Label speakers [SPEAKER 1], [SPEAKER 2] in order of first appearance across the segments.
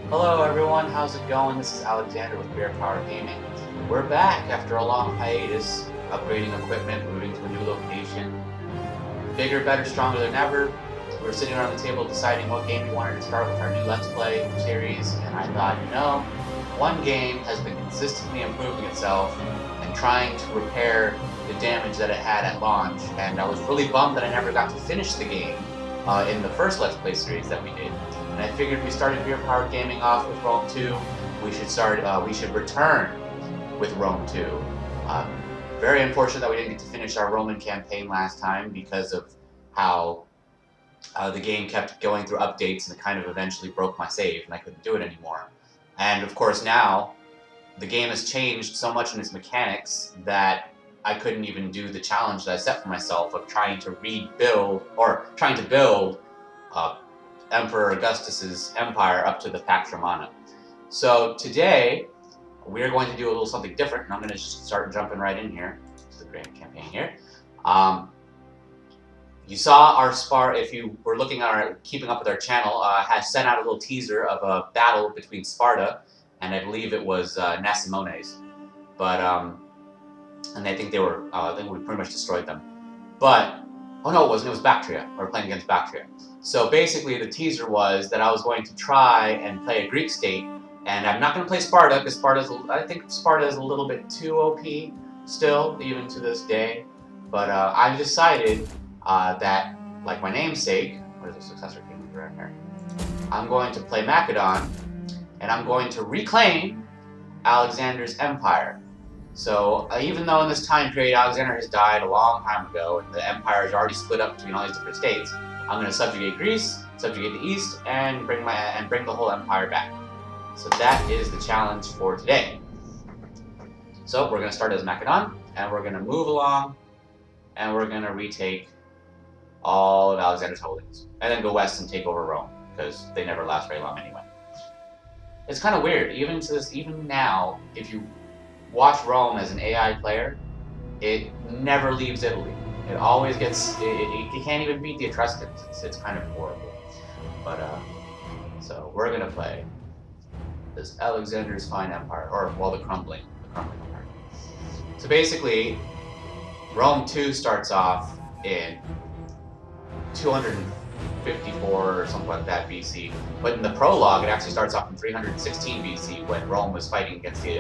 [SPEAKER 1] Hello everyone, how's it going? This is Alexander with Bear Power Gaming. We're back after a long hiatus, upgrading equipment, moving to a new location. Bigger, better, stronger than ever. We were sitting around the table deciding what game we wanted to start with our new Let's Play series, and I thought, one game has been consistently improving itself and trying to repair the damage that it had at launch, and I was really bummed that I never got to finish the game in the first Let's Play series that we did. And I figured we started Beer Powered Gaming off with Rome 2. We should return with Rome 2. Very unfortunate that we didn't get to finish our Roman campaign last time because of how the game kept going through updates and it kind of eventually broke my save and I couldn't do it anymore. And of course now, the game has changed so much in its mechanics that I couldn't even do the challenge that I set for myself of trying to build Emperor Augustus's empire up to the Pax Romana. So today, we're going to do a little something different, and I'm going to just start jumping right in here to the grand campaign here. You saw our if you were looking at keeping up with our channel, has sent out a little teaser of a battle between Sparta and I believe it was Nasimenes. But and I think we pretty much destroyed them. But oh no, it wasn't. It was Bactria. We were playing against Bactria. So basically, the teaser was that I was going to try and play a Greek state, and I'm not going to play Sparta because I think Sparta is a little bit too OP still, even to this day. But I've decided that, like my namesake, where's the successor king right here? I'm going to play Macedon, and I'm going to reclaim Alexander's empire. So even though in this time period Alexander has died a long time ago and the empire is already split up between all these different states, I'm going to subjugate Greece, subjugate the East, and bring the whole empire back. So that is the challenge for today. So we're going to start as Macedon, and we're going to move along, and we're going to retake all of Alexander's holdings, and then go west and take over Rome because they never last very long anyway. It's kind of weird, even now, if you watch Rome as an AI player, it never leaves Italy. It always gets, it can't even beat the Etruscans. It's kind of horrible. But, so we're gonna play this Alexander's fine empire, or, well, the crumbling empire. So basically, Rome 2 starts off in 254 or something like that BC, but in the prologue, it actually starts off in 316 BC when Rome was fighting against the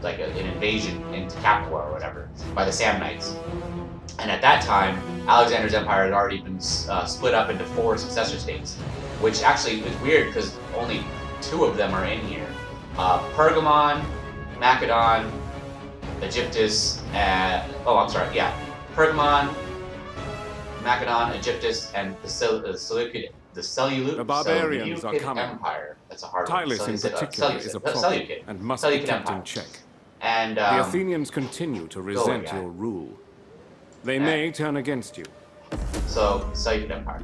[SPEAKER 1] like an invasion into Capua or whatever by the Samnites. And at that time, Alexander's empire had already been split up into 4 successor states, which actually is weird because only 2 of them are in here. Pergamon, Macedon, Egyptus, Pergamon, Macedon, Egyptus, and the Seleucid Empire. That's a hard one.
[SPEAKER 2] Tylis in particular is a problem and must be kept in check.
[SPEAKER 1] And
[SPEAKER 2] the Athenians continue to resent your rule. They may turn against you.
[SPEAKER 1] So, Seleucid Empire.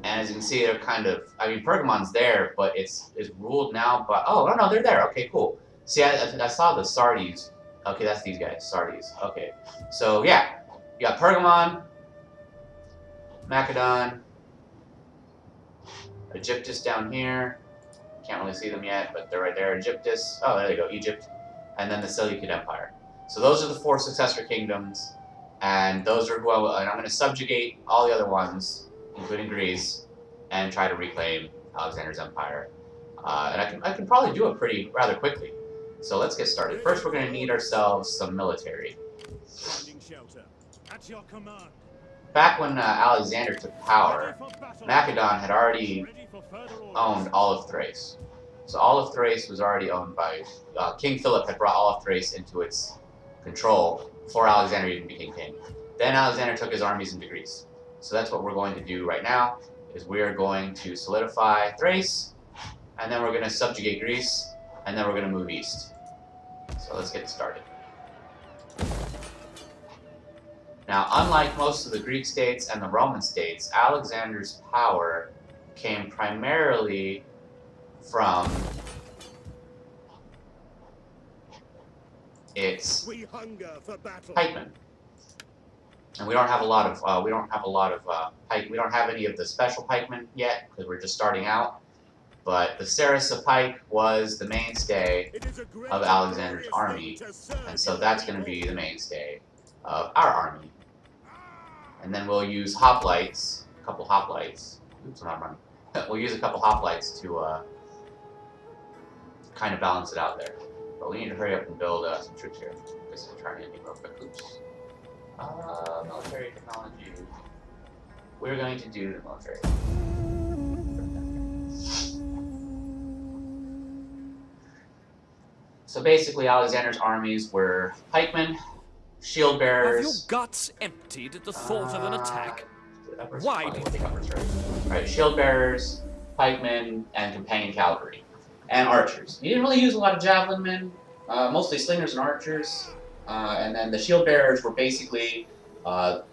[SPEAKER 1] And as you can see, they're kind of, Pergamon's there, but it's ruled now by, oh, no, they're there. Okay, cool. See, I saw the Sardes. Okay, that's these guys, Sardes. Okay. So, yeah, you got Pergamon, Macedon, Egyptus down here. Can't really see them yet, but they're right there. Egyptus. Oh, there they go, Egypt. And then the Seleucid Empire. So those are the 4 successor kingdoms, and those are and I'm going to subjugate all the other ones, including Greece, and try to reclaim Alexander's empire. And I can probably do it rather quickly. So let's get started. First, we're going to need ourselves some military. Back when Alexander took power, Macedon had already owned all of Thrace. So all of Thrace was already owned by King Philip had brought all of Thrace into its control before Alexander even became king. Then Alexander took his armies into Greece. So that's what we're going to do right now, is we are going to solidify Thrace, and then we're going to subjugate Greece, and then we're going to move east. So let's get started. Now, unlike most of the Greek states and the Roman states, Alexander's power came primarily from its pikemen. And we don't have a lot of we don't have any of the special pikemen yet because we're just starting out. but the Sarissa pike was the mainstay of Alexander's army, and so that's going to be the mainstay of our army. And then we'll use hoplites, a couple hoplites. Oops, I'm not running. We'll use a couple hoplites to kind of balance it out there. But we need to hurry up and build some troops here. This is trying to real quick. Oops. Military technology. We're going to do the military. So basically, Alexander's armies were pikemen, shield bearers.
[SPEAKER 2] Have your guts emptied at the thought of an attack? Why did you?
[SPEAKER 1] Right, shield bearers, pikemen, and companion cavalry, and archers. You didn't really use a lot of javelin men, mostly slingers and archers. And then the shield bearers were basically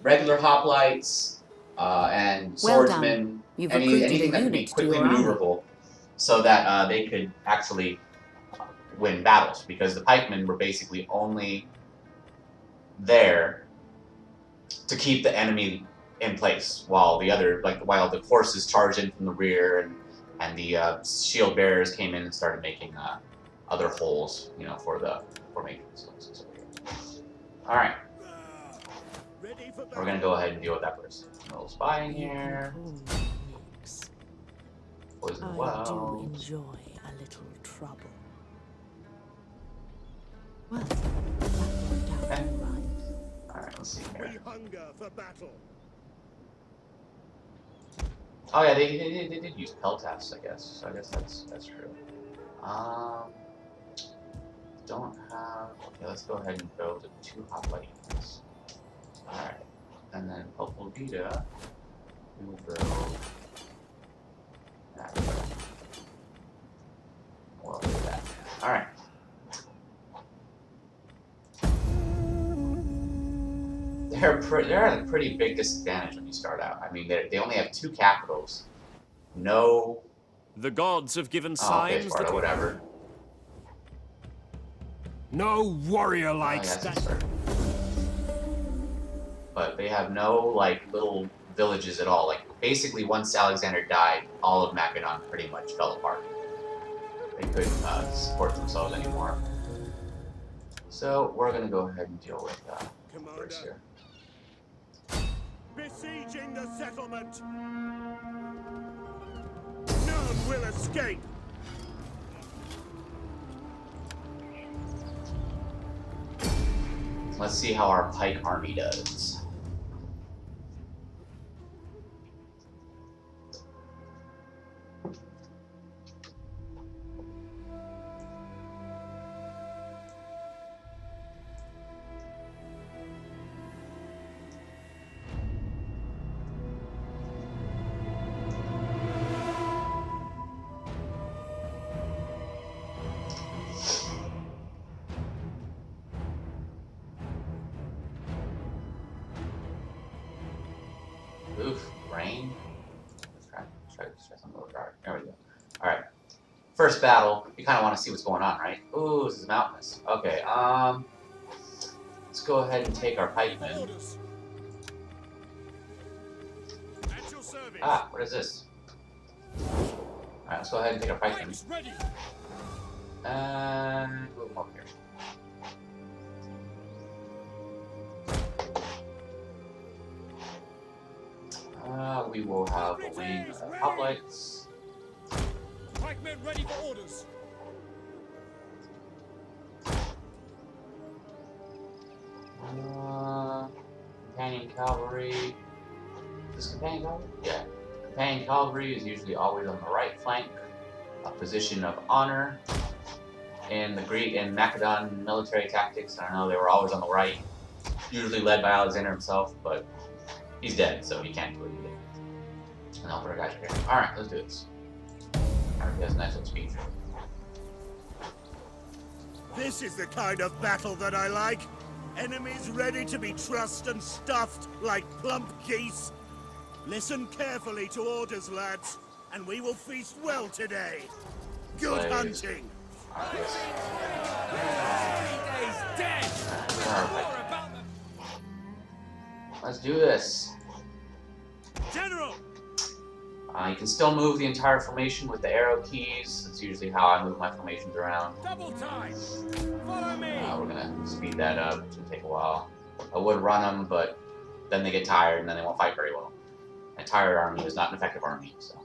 [SPEAKER 1] regular hoplites and swordsmen, anything that could be quickly maneuverable, so that they could actually win battles. Because the pikemen were basically only there to keep the enemy in place while the other, while the horses charged in from the rear and the shield bearers came in and started making other holes, for the formation. All right, we're gonna go ahead and deal with that first. A little spy in here. Poison well.
[SPEAKER 3] I do enjoy a little trouble. Well, that worked out all right.
[SPEAKER 1] All right, let's see here.
[SPEAKER 4] We hunger for battle.
[SPEAKER 1] Oh yeah, they did use peltasts, I guess. So I guess that's true. Don't have. Okay, let's go ahead and build 2 hoplite units. All right, and then Popol Vita, we will build that. Well, do that. All right. They're at a pretty big disadvantage when you start out. I mean, they only have 2 capitals. No.
[SPEAKER 2] The gods have given
[SPEAKER 1] Okay,
[SPEAKER 2] signs
[SPEAKER 1] Sparta,
[SPEAKER 2] that
[SPEAKER 1] whatever.
[SPEAKER 2] no warrior likes that.
[SPEAKER 1] But they have no little villages at all. Basically, once Alexander died, all of Macedon pretty much fell apart. They couldn't support themselves anymore. So we're gonna go ahead and deal with first here.
[SPEAKER 4] Besieging the settlement. None will escape.
[SPEAKER 1] Let's see how our pike army does. Oof, rain. Let's try something a little dark. There we go. Alright. First battle, you kind of want to see what's going on, right? Ooh, this is mountainous. Okay, let's go ahead and take our pikemen. Ah, what is this? Alright, let's go ahead and take our pikemen. And move them up here. We will have a wing of hoplites.
[SPEAKER 4] Pikemen ready for orders.
[SPEAKER 1] Companion cavalry. Is this companion cavalry? Yeah. Companion cavalry is usually always on the right flank, a position of honor. In Macedon military tactics, I don't know, they were always on the right, usually led by Alexander himself, but he's dead, so he can't do anything. And I'll put our guys right here. Alright, let's do this. Alright, he has a nice little speech.
[SPEAKER 4] This is the kind of battle that I like. Enemies ready to be trussed and stuffed like plump geese. Listen carefully to orders, lads, and we will feast well today. Good hunting.
[SPEAKER 1] Let's do this.
[SPEAKER 4] General!
[SPEAKER 1] You can still move the entire formation with the arrow keys. That's usually how I move my formations around.
[SPEAKER 4] Double time. Follow me.
[SPEAKER 1] We're gonna speed that up. It's gonna take a while. I would run them, but then they get tired and then they won't fight very well. A tired army is not an effective army, so.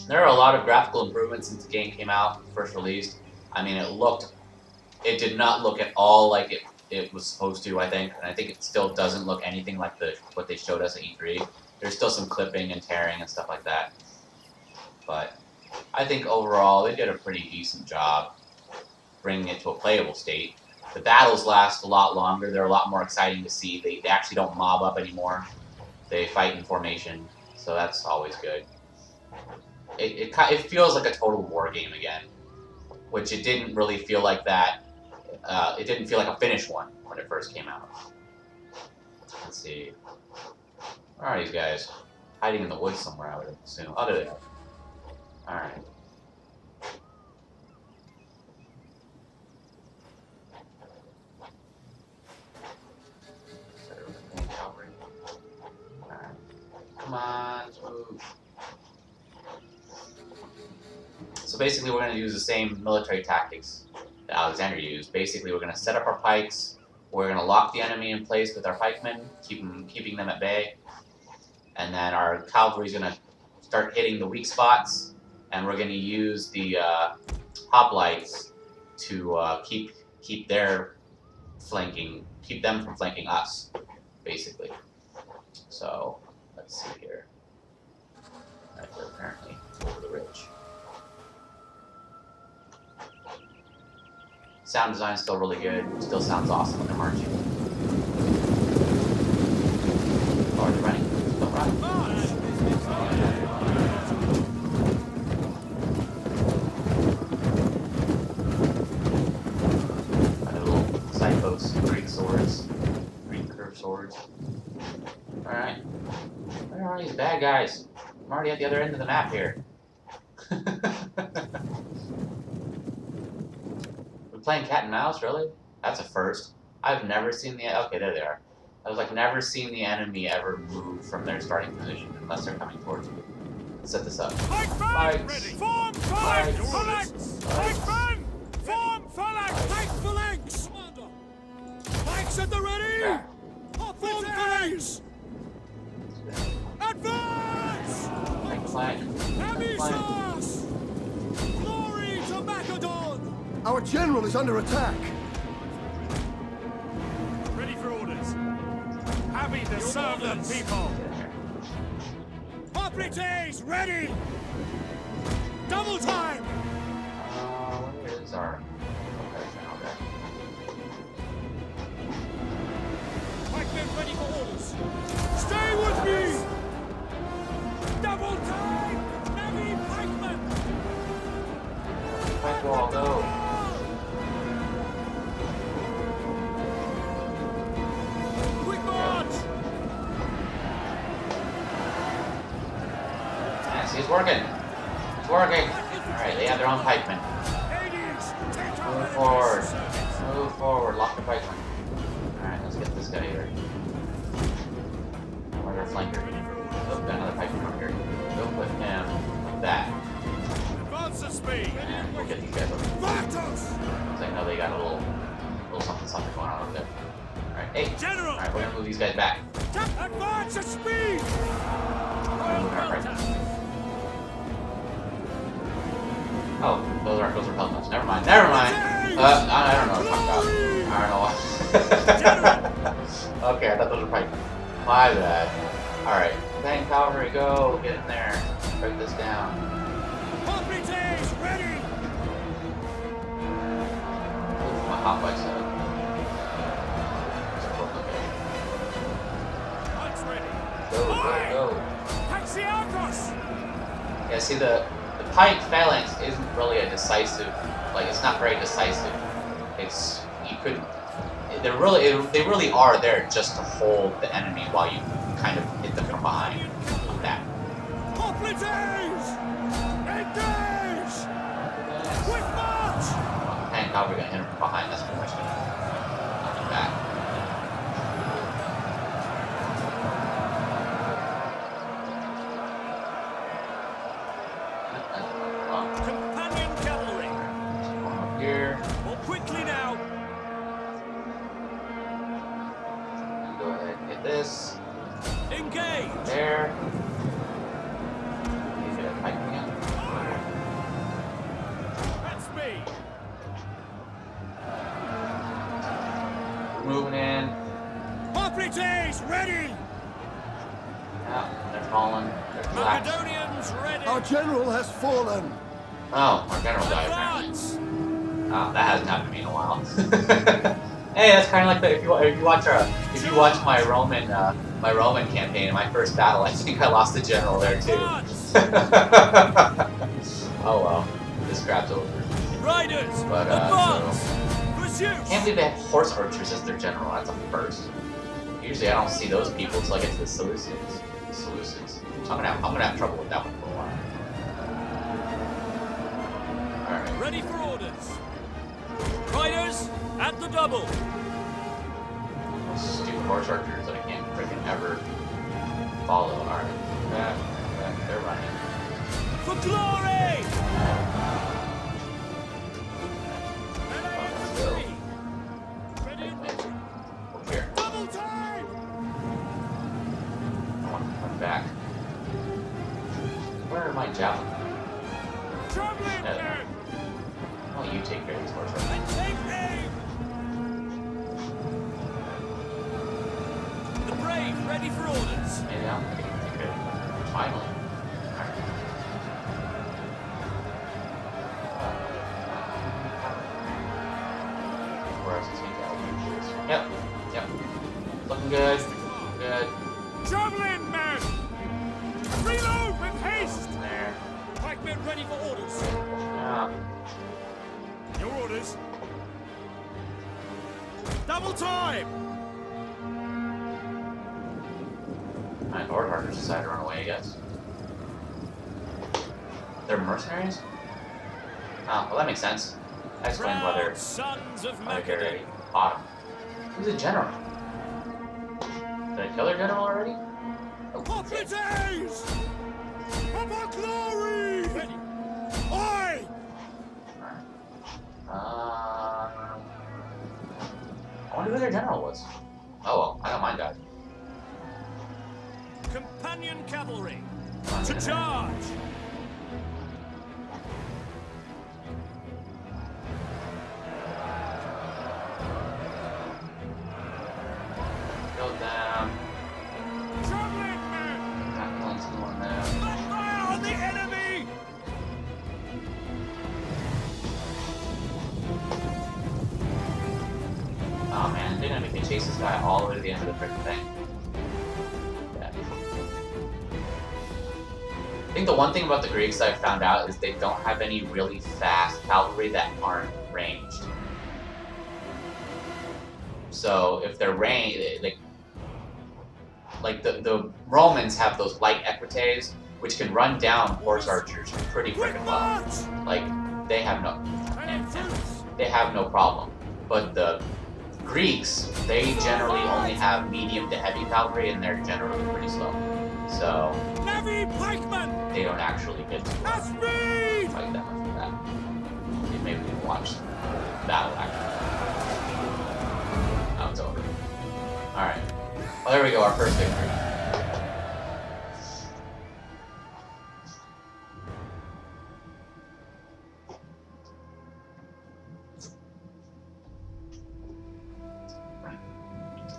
[SPEAKER 1] There are a lot of graphical improvements since the game came out, first released. I mean, it did not look at all like it was supposed to, I think, and I think it still doesn't look anything like what they showed us at E3. There's still some clipping and tearing and stuff like that, but I think overall they did a pretty decent job bringing it to a playable state. The battles last a lot longer. They're a lot more exciting to see. They actually don't mob up anymore. They fight in formation, so that's always good. It feels like a total war game again, which it didn't really feel like that. It didn't feel like a finished one when it first came out. Let's see. Where are these guys? Hiding in the woods somewhere, I would assume. Oh, there they are. Alright. Alright. Come on, let's move. So basically we're going to use the same military tactics that Alexander used. Basically we're going to set up our pikes, we're going to lock the enemy in place with our pikemen, keeping them at bay, and then our cavalry is going to start hitting the weak spots, and we're going to use the hoplites to keep them from flanking us, basically. So let's see here. Right there, apparently over the ridge. Sound design is still really good. Still sounds awesome when they're marching. Oh, they're running. Still running. Little side posts, Greek swords, Greek curved swords. All right. Where are these bad guys? I'm already at the other end of the map here. Playing cat and mouse, really? That's a first. I've never seen the... Okay, there they are. I've never seen the enemy ever move from their starting position unless they're coming towards me. Let's set this up.
[SPEAKER 4] Ready. Form phalanx! Pikemen! Form phalanx! Pike phalanx! Pikes at the ready! Form phalanx! Advance! Heavy sauce! Glory to Macedon!
[SPEAKER 5] Our general is under attack.
[SPEAKER 4] Ready for orders. Happy to serve the people. Hoplites, ready. Double time.
[SPEAKER 1] Where is our... Okay.
[SPEAKER 4] Pikemen ready for orders. Stay with me. Double time. Heavy pikemen.
[SPEAKER 1] Pike wall, go. He's working. It's working. Alright, they have their own pikemen. Move forward. Move forward. Lock the pikemen. Alright, let's get this guy here. Where's our flanker? Oh, got another pikeman over here. Go put him like that.
[SPEAKER 4] Advance the speed.
[SPEAKER 1] And we'll get these guys over. Because I know they got a little something going on over there. Alright, hey.
[SPEAKER 4] General.
[SPEAKER 1] Alright, we're gonna move these guys back.
[SPEAKER 4] Advance the speed.
[SPEAKER 1] Oh, those are peltons. Never mind. Never mind. I don't know what I'm talking about. I don't know. Okay, I thought those were pikemen. My bad. Alright. Tank cavalry, go. Get in there. Break this down.
[SPEAKER 4] Hoplites, ready.
[SPEAKER 1] My hoplites up.
[SPEAKER 4] Pikes ready.
[SPEAKER 1] Go.
[SPEAKER 4] Paxiarchos.
[SPEAKER 1] Yeah, see the pike phalanx isn't really a decisive, it's not very decisive. They really are there just to hold the enemy while you kind of hit them from behind like that.
[SPEAKER 4] Hoplites! Engage! Quick march!
[SPEAKER 1] And how are we gonna hit him from behind? That's the question. Knock him back. this.
[SPEAKER 4] Engage!
[SPEAKER 1] There. Is it a pipe again?
[SPEAKER 4] That's me!
[SPEAKER 1] Moving in.
[SPEAKER 4] Hoplites, ready!
[SPEAKER 1] Yeah, they're falling. They're collapsed.
[SPEAKER 4] Macedonians ready!
[SPEAKER 5] Our general has fallen.
[SPEAKER 1] Oh, our general died apparently.
[SPEAKER 4] Advance!
[SPEAKER 1] Oh, that hasn't happened to me in a while. Hey, that's kind of like if you watch my Roman campaign in my first battle, I think I lost the general there too. Oh well, this crap's over.
[SPEAKER 4] Riders!
[SPEAKER 1] But
[SPEAKER 4] Advance!
[SPEAKER 1] so,
[SPEAKER 4] Pursuit!
[SPEAKER 1] can't believe they have horse archers as their general. That's a first. Usually I don't see those people until I get to the Seleucids. I'm gonna have trouble with that one for a while. All right.
[SPEAKER 4] Ready for orders! Riders, at the double!
[SPEAKER 1] Those stupid horse archers that I can't freaking ever follow. Alright. They're running.
[SPEAKER 4] For glory!
[SPEAKER 1] Let's go.
[SPEAKER 4] Ready and ready.
[SPEAKER 1] Over here.
[SPEAKER 4] Double time!
[SPEAKER 1] I want to come back. Where are my javelin?
[SPEAKER 4] Traveling men!
[SPEAKER 1] Oh, you take care of these horse archers.
[SPEAKER 4] And take aim! The brave, ready for orders.
[SPEAKER 1] Maybe I'm gonna take care of them. Finally. Alright. Where else is he? Yep. Looking good. Good.
[SPEAKER 4] Traveling men! Reload with haste!
[SPEAKER 1] There.
[SPEAKER 4] Pikemen ready for orders.
[SPEAKER 1] Yeah.
[SPEAKER 4] Your orders. Double time!
[SPEAKER 1] My horse archers decided to run away, I guess. They're mercenaries? Oh, well that makes sense. That explains why
[SPEAKER 4] Proud sons of
[SPEAKER 1] they're
[SPEAKER 4] Macedon.
[SPEAKER 1] ready. Bottom. Who's the general? Did I kill their general already?
[SPEAKER 4] Hoplites! Of our glory! Ready. Oi!
[SPEAKER 1] I wonder who their general was. Oh well, I don't mind that.
[SPEAKER 4] Companion cavalry! To charge!
[SPEAKER 1] Kill them.
[SPEAKER 4] Traveling men!
[SPEAKER 1] Not killing someone there.
[SPEAKER 4] Fire on the enemy!
[SPEAKER 1] Oh man, they're gonna make me chase this guy all the way to the end of the freaking thing. Yeah. I think the one thing about the Greeks I've found out is they don't have any really fast cavalry that aren't ranged. So if they're ranged, like the Romans have those light equites, which can run down horse archers pretty freaking well. Like they have no problem. But the Greeks, they generally only have medium to heavy cavalry, and they're generally pretty slow. So
[SPEAKER 4] Navy pikemen!
[SPEAKER 1] they don't actually get to
[SPEAKER 4] At speed!
[SPEAKER 1] fight that much with that. Maybe we can watch the battle actually. Now it's over. Alright. Well, there we go, our first victory.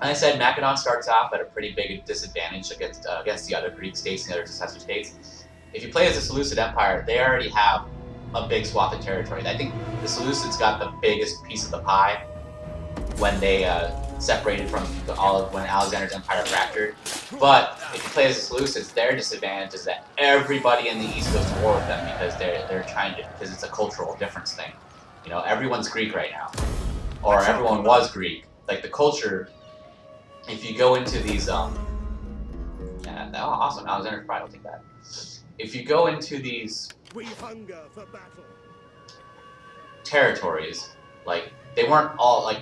[SPEAKER 1] As I said, Macedon starts off at a pretty big disadvantage against the other Greek states and the other successor states. If you play as the Seleucid Empire, they already have a big swath of territory. I think the Seleucids got the biggest piece of the pie when they separated from when Alexander's empire fractured. But if you play as the Seleucids, their disadvantage is that everybody in the east goes to war with them because they're trying to, because it's a cultural difference thing. You know, everyone's Greek right now, or everyone was Greek. Like the culture. If you go into these, awesome, Alexander's pride, I'll take that. If you go into these
[SPEAKER 4] We hunger for battle.
[SPEAKER 1] territories, like, they weren't all, like,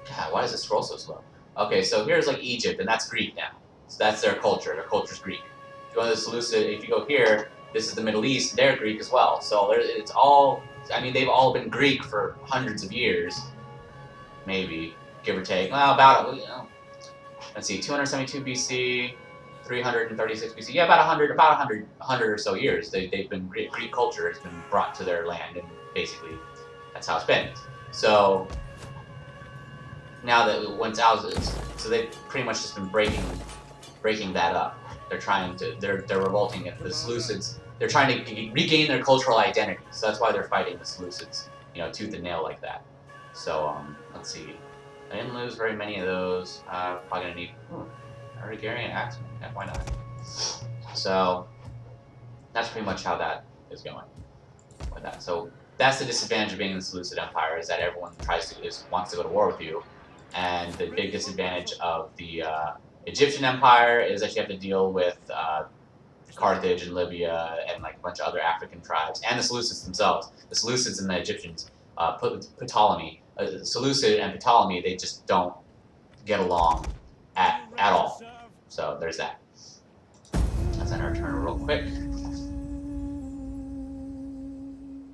[SPEAKER 1] God, why is this scroll so slow? Okay, so here's, like, Egypt, and that's Greek now. So that's their culture's Greek. If you go to the Seleucid, if you go here, this is the Middle East, they're Greek as well. So it's all, I mean, they've all been Greek for hundreds of years, maybe. Give or take. Well, about it, you know. let's see, 272 BC, 336 BC. Yeah, about 100 or so years. They've been Greek culture has been brought to their land, and basically that's how it's been. So now that once so they've pretty much just been breaking that up. They're revolting at the Seleucids. They're trying to regain their cultural identity. So that's why they're fighting the Seleucids, you know, tooth and nail like that. So let's see. I didn't lose very many of those. Probably gonna need a Regarian axeman. Yeah, why not? So that's pretty much how that is going with that. So that's the disadvantage of being in the Seleucid Empire, is that everyone wants to go to war with you, and the big disadvantage of the Egyptian Empire is that you have to deal with Carthage and Libya and like a bunch of other African tribes, and the Seleucids themselves. The Seleucids and the Egyptians, Ptolemy, Seleucid and Ptolemy, they just don't get along at all. So there's that. Let's end our turn real quick.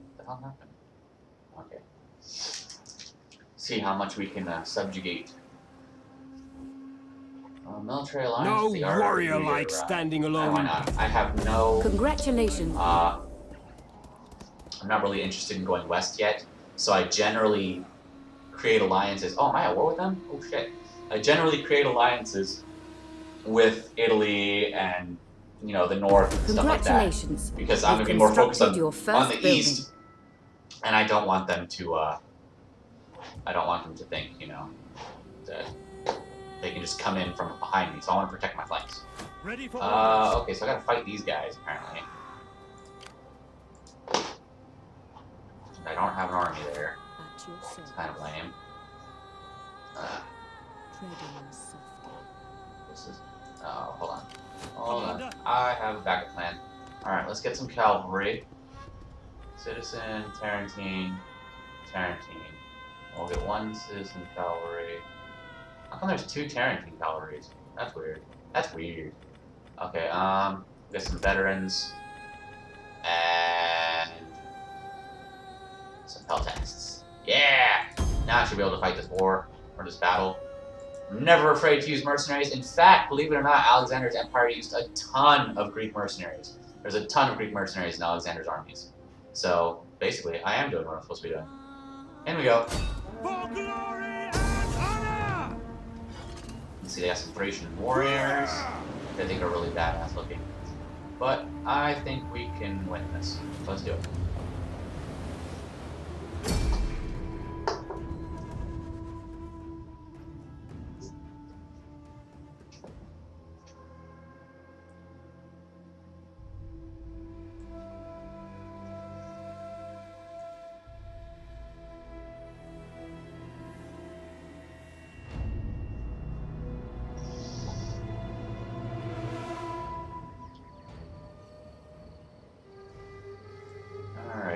[SPEAKER 1] What the hell happened? Okay. See how much we can subjugate. Military alliance.
[SPEAKER 6] No warrior likes standing alone.
[SPEAKER 1] Why not? I have no.
[SPEAKER 3] Congratulations.
[SPEAKER 1] I'm not really interested in going west yet, so I generally create alliances. Oh, am I at war with them? Oh shit! I generally create alliances with Italy and the north and stuff like that, because I'm gonna be more focused on the east, and I don't want them to. I don't want them to think, that they can just come in from behind me. So I want to protect my flanks.
[SPEAKER 4] Ready for
[SPEAKER 1] okay, so I gotta fight these guys apparently. I don't have an army there. It's kind of lame. This is. Oh, hold on. Hold on. I have a backup plan. Alright, let's get some cavalry. Citizen, Tarentine. We'll get one citizen cavalry. How come there's two Tarentine cavalries? That's weird. Okay, get some veterans. And some Peltasts. Yeah! Now I should be able to fight this war, or this battle. I'm never afraid to use mercenaries. In fact, believe it or not, Alexander's empire used a ton of Greek mercenaries. There's a ton of Greek mercenaries in Alexander's armies. So, basically, I am doing what I'm supposed to be doing. In we go.
[SPEAKER 4] For glory and honor!
[SPEAKER 1] Let's see, they got some Thracian warriors. I think are really badass looking. But I think we can win this. So let's do it.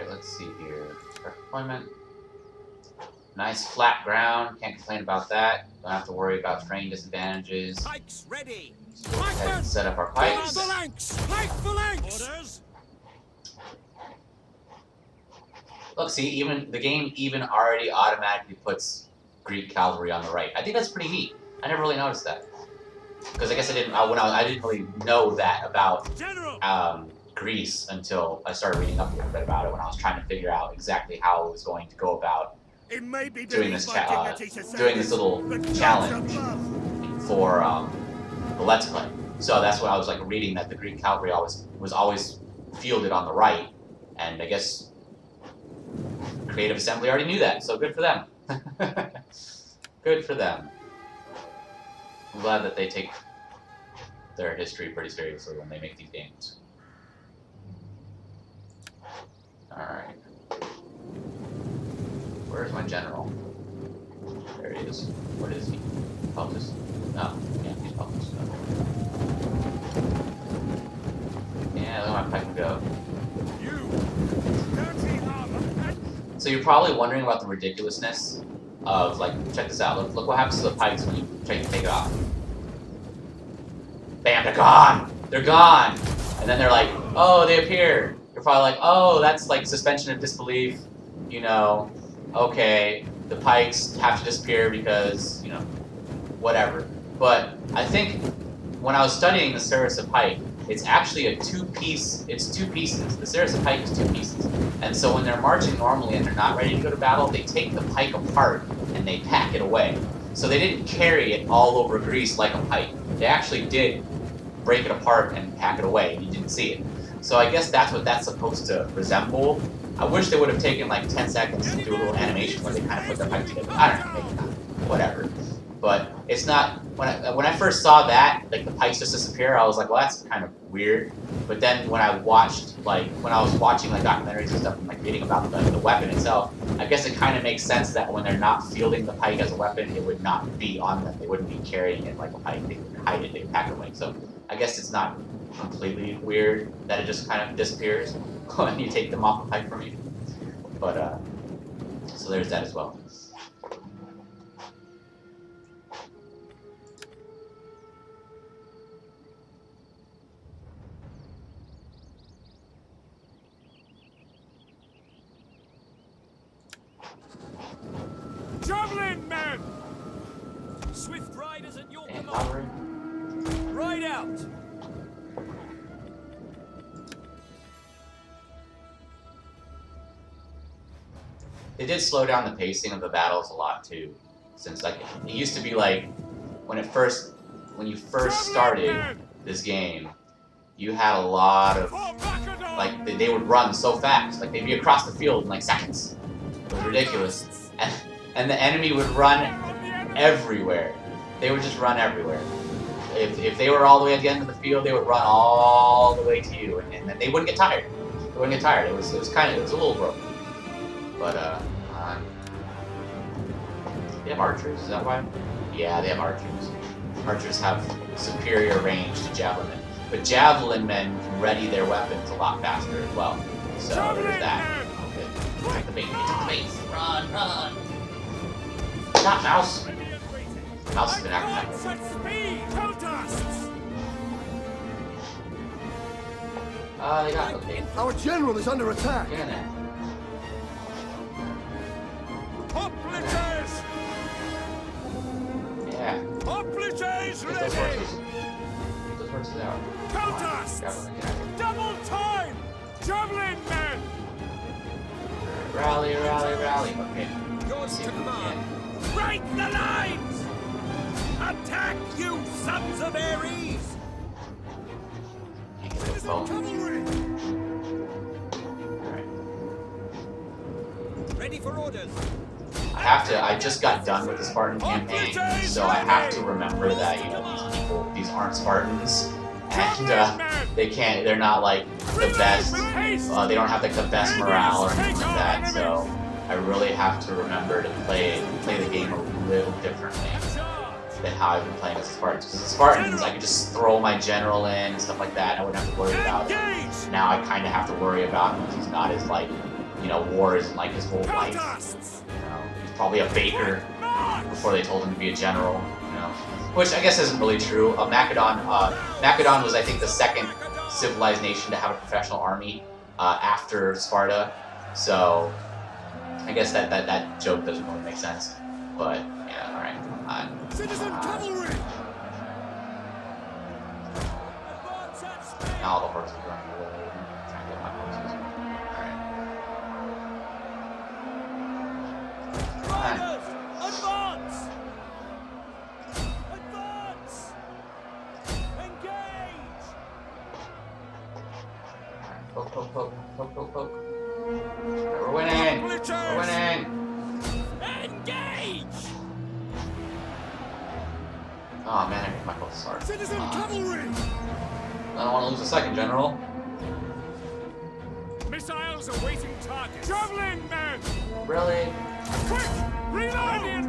[SPEAKER 1] Let's see here. Deployment. Nice flat ground. Can't complain about that. Don't have to worry about terrain disadvantages.
[SPEAKER 4] Pikes ready.
[SPEAKER 1] Go ahead and set up our pikes.
[SPEAKER 4] Orders.
[SPEAKER 1] Look, see, the game already automatically puts Greek cavalry on the right. I think that's pretty neat. I never really noticed that, because I guess I didn't really know that about Greece until I started reading up a little bit about it, when I was trying to figure out exactly how I was going to go about doing this little challenge for the Let's Play. So that's what I was reading, that the Greek cavalry was always fielded on the right, and I guess Creative Assembly already knew that, so good for them. Good for them. I'm glad that they take their history pretty seriously when they make these games. Alright. Where's my general? There he is. What is he? Peltus? No. Yeah, he's Peltus. Yeah, let my pike go. So you're probably wondering about the ridiculousness of, check this out. Look what happens to the pikes when you try to take it off. Bam, they're gone! They're gone! And then they're like, oh, they appeared. You're probably like, oh, that's suspension of disbelief, okay, the pikes have to disappear because, whatever. But I think when I was studying the Saracen pike, it's actually a two-piece. It's two pieces. The Saracen pike is two pieces, and so when they're marching normally and they're not ready to go to battle, they take the pike apart and they pack it away. So they didn't carry it all over Greece like a pike. They actually did break it apart and pack it away, and you didn't see it. So I guess that's what that's supposed to resemble. I wish they would have taken like 10 seconds to do a little animation where they kind of put their pike together. I don't know, maybe not. Whatever. But it's not. When I first saw that, like the pikes just disappear, I was like, well, that's kind of weird. But then when I watched, like, when I was watching like documentaries and stuff and like reading about the weapon itself, I guess it kind of makes sense that when they're not fielding the pike as a weapon, it would not be on them. They wouldn't be carrying it like a pike. They would hide it. They would pack it away. So I guess it's not completely weird that it just kind of disappears when you take them off the pike from you. But so there's that as well.
[SPEAKER 6] Javelin men! Swift riders at your
[SPEAKER 1] And
[SPEAKER 6] command.
[SPEAKER 1] cavalry.
[SPEAKER 6] Ride out!
[SPEAKER 1] They did slow down the pacing of the battles a lot too, since like it used to be like when you first started this game, you had a lot of like they would run so fast, like they'd be across the field in like seconds. It was ridiculous, and the enemy would run everywhere. They would just run everywhere. If they were all the way at the end of the field, they would run all the way to you, and then they wouldn't get tired. They wouldn't get tired. It was a little broken. But, they have archers, is that why? Yeah, they have archers. Archers have superior range to javelin men. But javelin men can ready their weapons a lot faster as well. So there's that. Okay. Take the bait, take the bait. Run, run! Stop, mouse! Mouse has been acting like they got, okay.
[SPEAKER 5] Our general is under attack.
[SPEAKER 1] Get in there.
[SPEAKER 6] Hoplites!
[SPEAKER 1] Yeah.
[SPEAKER 6] Hoplites
[SPEAKER 1] Get those
[SPEAKER 6] ready!
[SPEAKER 1] horses. Get those horses out.
[SPEAKER 6] Counters!
[SPEAKER 1] Javelin, get out of here.
[SPEAKER 6] Double time! Javelin men!
[SPEAKER 1] Rally, rally, rally. Okay.
[SPEAKER 6] Yours
[SPEAKER 1] See
[SPEAKER 6] to
[SPEAKER 1] if we
[SPEAKER 6] command.
[SPEAKER 1] can.
[SPEAKER 6] Break the lines! Attack, you sons of Ares!
[SPEAKER 1] Can't get the phone.
[SPEAKER 6] Cavalry!
[SPEAKER 1] Alright.
[SPEAKER 6] Ready for orders!
[SPEAKER 1] I just got done with the Spartan campaign, so I have to remember that, you know, these people, these aren't Spartans, and they're not like the best, they don't have like the best morale or anything like that, so I really have to remember to play the game a little differently than how I've been playing as Spartans. Because the Spartans, I could just throw my general in and stuff like that, and I wouldn't have to worry about it. Now I kind of have to worry about him because he's not as like, you know, war isn't like his whole life. You know, he's probably a baker before they told him to be a general. You know, which I guess isn't really true. Macedon was, I think, the second civilized nation to have a professional army after Sparta. So I guess that joke doesn't really make sense. But yeah, all right.
[SPEAKER 4] Citizen cavalry!
[SPEAKER 1] Now all the horses are running away. I'm trying to get my horses. Alright.
[SPEAKER 6] Riders, advance! Advance! Engage!
[SPEAKER 1] Poke, poke, poke, poke, poke, poke. We're winning! We're winning!
[SPEAKER 6] Engage!
[SPEAKER 1] Oh man, I hit my close start.
[SPEAKER 4] Citizen cavalry!
[SPEAKER 1] I don't want to lose a second, General.
[SPEAKER 6] Missiles awaiting target. Javelin men!
[SPEAKER 1] Really?
[SPEAKER 6] Quick! Reload!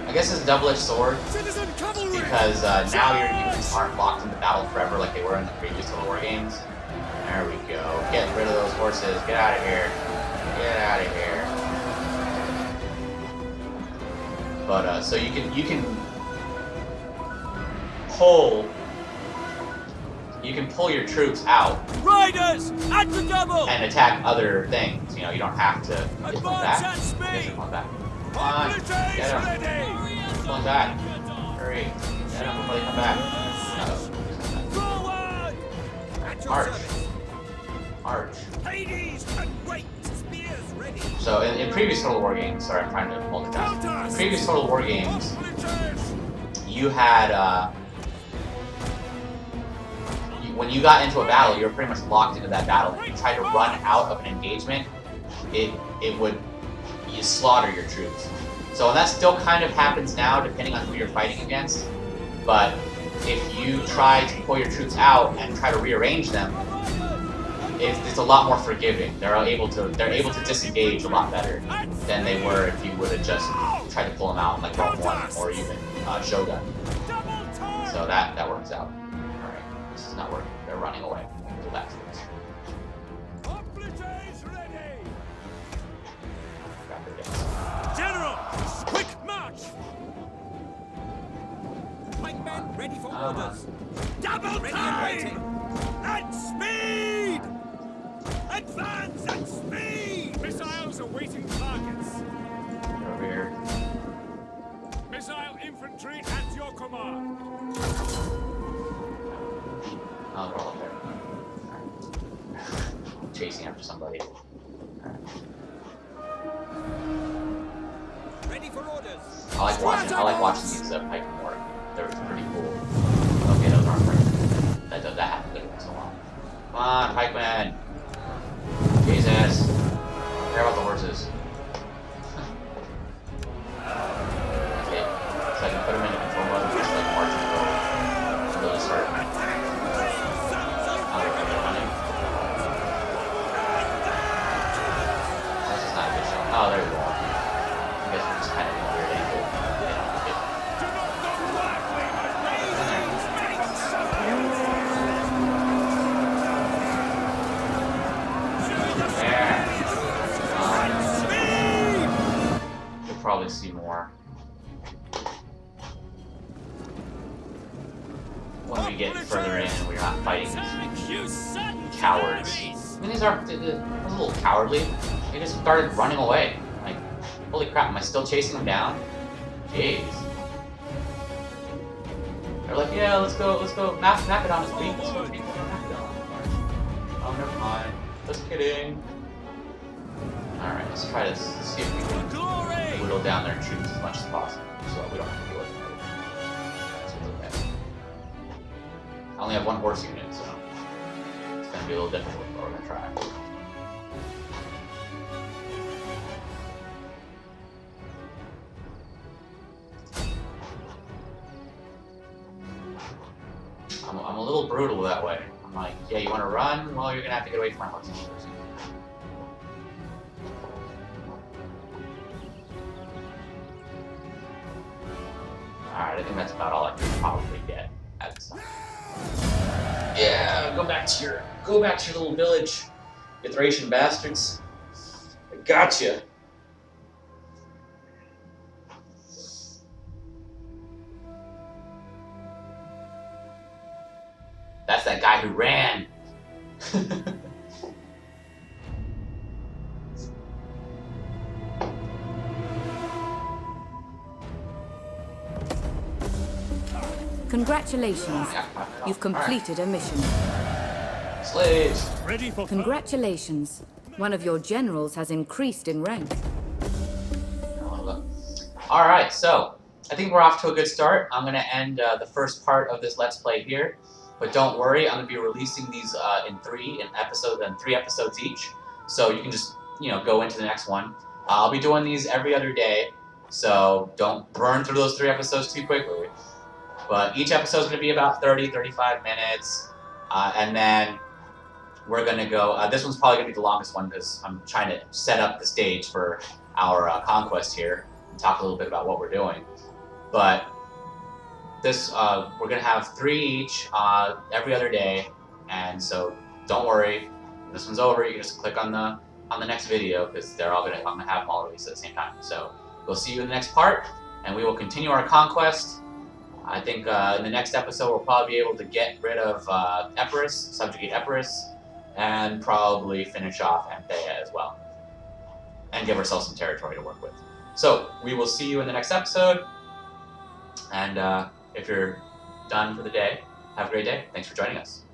[SPEAKER 1] I guess it's a double-edged sword
[SPEAKER 4] Citizen cavalry!
[SPEAKER 1] because now your units aren't locked into battle forever like they were in the previous Total War games. There we go. Get rid of those horses. Get out of here. Get out of here. But so you can pull your troops out
[SPEAKER 6] Riders! At the double!
[SPEAKER 1] and attack other things. You know, you don't have to.
[SPEAKER 6] Advance at speed!
[SPEAKER 1] Come back. Come on, get him. Come on back. Hurry. Get him before they come back.
[SPEAKER 6] Forward! At your
[SPEAKER 1] March.
[SPEAKER 6] service.
[SPEAKER 1] March.
[SPEAKER 6] Hades can wait. Spears ready.
[SPEAKER 1] So in previous Total War games, sorry, I'm trying to multitask. In previous Total War games, you had when you got into a battle, you were pretty much locked into that battle. If you tried to run out of an engagement, you slaughter your troops. So that still kind of happens now, depending on who you're fighting against. But if you try to pull your troops out and try to rearrange them, it's a lot more forgiving. They're able to disengage a lot better than they were if you would have just tried to pull them out like Rome 1 or even Shogun. So that works out. Alright, this is not working. They're running away. Go back to this.
[SPEAKER 6] General, quick march! Pikemen ready for orders. Double
[SPEAKER 4] Ready
[SPEAKER 6] time!
[SPEAKER 4] and waiting.
[SPEAKER 6] At speed! Advance at speed! Missiles awaiting targets.
[SPEAKER 1] Get over here.
[SPEAKER 6] Missile infantry at your command.
[SPEAKER 1] Oh, they're all up there. Alright. Chasing after somebody.
[SPEAKER 6] Ready for orders.
[SPEAKER 1] I like watching these pikemen work. They're pretty cool. Okay, those aren't right. That happened literally so long. Come on, pikemen! Jesus! Care about the horses. Okay, so I can put them into control mode and just like march and go. So they'll just start. Oh, they're running. This is not a good shot. Oh, there we go. I guess we're just kind of in a weird angle. You'll probably see more when we get further in and we're not fighting these cowards. I mean, these are a little cowardly. They just started running away. Like, holy crap, am I still chasing them down? Jeez. They're like, yeah, let's go. Macedon is weak. Let's go take over Macedon. Oh, never mind. Just kidding. Alright, let's try to see if we can whittle down their troops as much as possible so that we don't have to deal with them. So it's okay. I only have one horse unit, so it's going to be a little difficult, but we're going to try. I'm a little brutal that way. I'm like, yeah, you want to run? Well, you're going to have to get away from my horse unit. Alright, I think that's about all I can probably get at this time. Yeah, go back to your little village, you Thracian bastards. I gotcha. That's that guy who ran.
[SPEAKER 3] Congratulations. You've completed a mission.
[SPEAKER 1] Slaves.
[SPEAKER 6] Ready for
[SPEAKER 3] Congratulations. One of your generals has increased in rank.
[SPEAKER 1] Alright, so I think we're off to a good start. I'm going to end the first part of this Let's Play here. But don't worry, I'm going to be releasing these in three episodes each. So you can just, go into the next one. I'll be doing these every other day. So don't burn through those 3 episodes too quickly. But each episode is going to be about 30-35 minutes. And then we're going to go... this one's probably going to be the longest one because I'm trying to set up the stage for our conquest here. And talk a little bit about what we're doing. But this, we're going to have 3 each every other day. And so don't worry. When this one's over, you can just click on the next video because they're all I'm going to have them all released at the same time. So we'll see you in the next part. And we will continue our conquest. I think in the next episode we'll probably be able to get rid of Epirus, subjugate Epirus, and probably finish off Anthea as well. And give ourselves some territory to work with. So we will see you in the next episode. And if you're done for the day, have a great day. Thanks for joining us.